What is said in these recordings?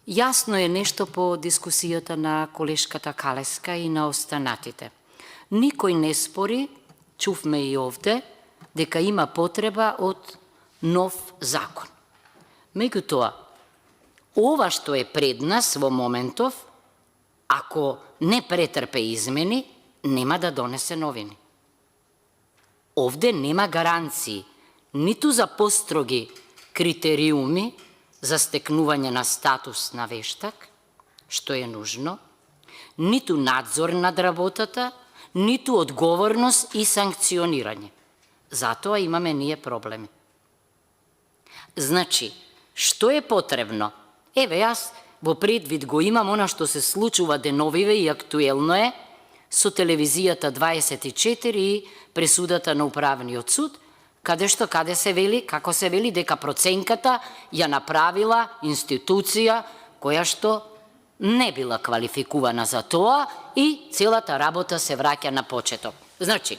Јасно е нешто по дискусијата на колешката Калеска и на останатите. Никој не спори, чувме и овде, дека има потреба од нов закон. Меѓутоа, ова што е пред нас во моментов, ако не претрпе измени, нема да донесе новини. Овде нема гаранции, ниту за построги критериуми за стекнување на статус на вештак, што е нужно, ниту надзор над работата, ниту одговорност и санкционирање. Затоа имаме ние проблеми. Значи, што е потребно? Еве, јас во предвид го имам она што се случува деновиве и актуелно е со телевизијата 24 и пресудата на Управниот суд, каде се вели, како се вели, дека проценката ја направила институција која што не била квалификувана за тоа и целата работа се враќа на почеток. Значи,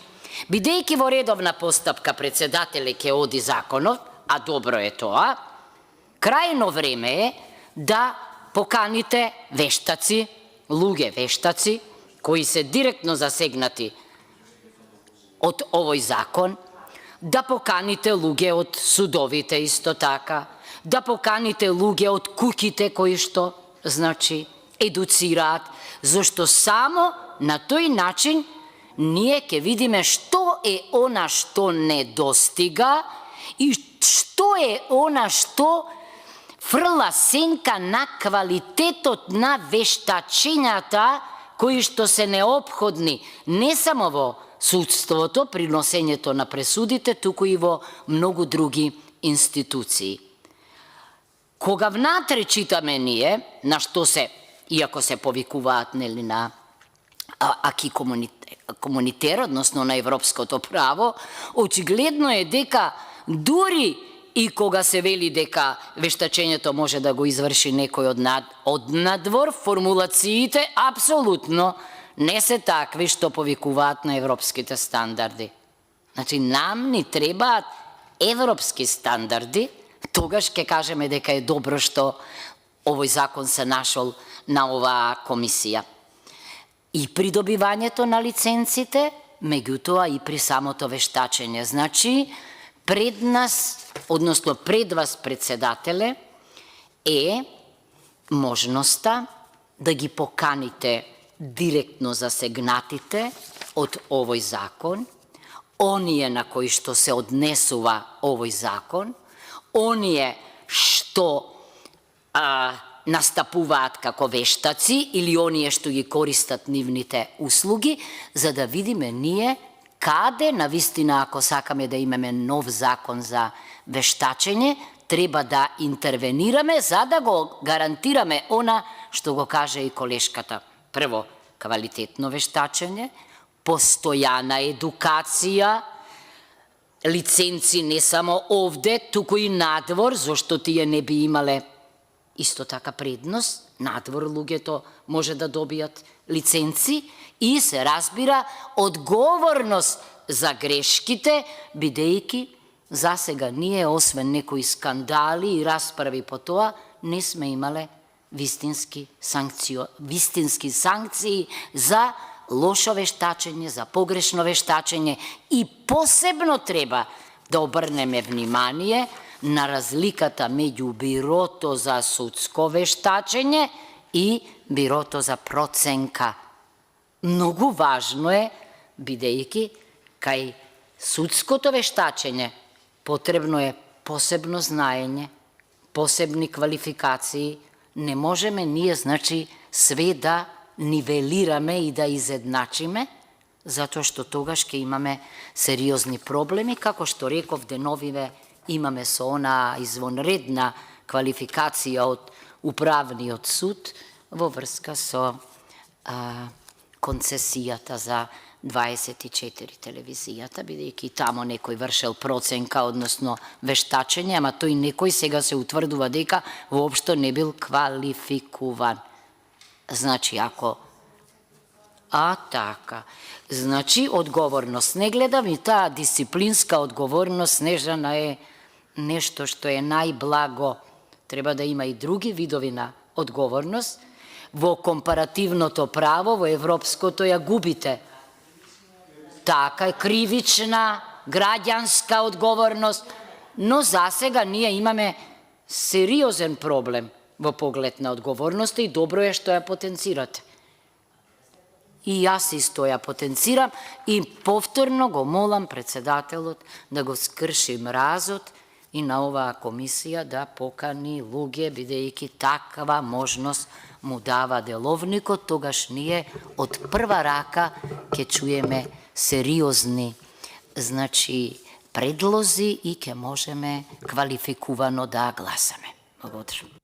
бидејќи во редовна постапка председателе ќе оди законот, а добро е тоа, крајно време е да поканите вештаци, луѓе вештаци, кои се директно засегнати од овој закон, да поканите луѓе од судовите исто така, да поканите луѓе од куќите кои што, значи, едуцираат, зашто само на тој начин ние ќе видиме што е она што недостига и што е она што фрла сенка на квалитетот на вештачењата кои што се неопходни не само во судството, при носењето на пресудите, туку и во многу други институции. Кога внатре читаме ние, на што се, иако се повикуваат нели на аки комунитер, односно на европското право, очигледно е дека дури и кога се вели дека вештачењето може да го изврши некој од надвор, формулациите апсолутно не се такви што повикуваат на европските стандарди. Значи, нам ни требаат европски стандарди, тогаш ќе кажеме дека е добро што овој закон се нашол на оваа комисија. И при добивањето на лиценците, меѓутоа и при самото вештачење. Значи, пред нас, односно пред вас председателе, е можноста да ги поканите директно засегнатите од овој закон, оние на кои што се однесува овој закон, оние што настапуваат како вештаци или оние што ги користат нивните услуги, за да видиме ние каде, навистина, ако сакаме да имаме нов закон за вештачење, треба да интервенираме за да го гарантираме она што го каже и колешката. Прво, квалитетно вештачење, постојана едукација, лиценци не само овде, туку и надвор, зашто тие не би имале исто така предност, надвор луѓето може да добијат лиценци и се разбира одговорност за грешките, бидејќи засега ние, освен некои скандали и расправи по тоа, не сме имале вистински санкции за лошо вештачење, за погрешно вештачење и посебно треба да обрнеме внимание на разликата меѓу бирото за судско вештачење и бирото за проценка. Многу важно е, бидејќи кај судското вештачење потребно е посебно знаење, посебни квалификации. Не можеме ние, значи, све да нивелираме и да изедначиме, затоа што тогаш ќе имаме сериозни проблеми, како што реков деновиве, имаме со она извонредна квалификација од Управниот суд во врска со концесијата за 24 телевизијата, бидејќи тамо некој вршел проценка, односно вештачење, ама тој некој сега се утврдува дека воопшто не бил квалификуван. Значи, ако... така. Значи, одговорност. Не гледам и таа дисциплинска одговорност, Снежана, е нешто што е најблаго. Треба да има и други видови на одговорност. Во компаративното право, во европското ја губите. Така е, кривична, граѓанска одговорност, но засега ние имаме сериозен проблем во поглед на одговорноста и добро е што ја потенцирате. И јас исто ја потенцирам и повторно го молам председателот да го скрши мразот и на оваа комисија да покани луѓе, бидејќи таква можност му дава деловникот, тогаш ние од прва рака ќе чуеме сериозни, предлози и ќе можеме квалификувано да гласаме. Благодарам.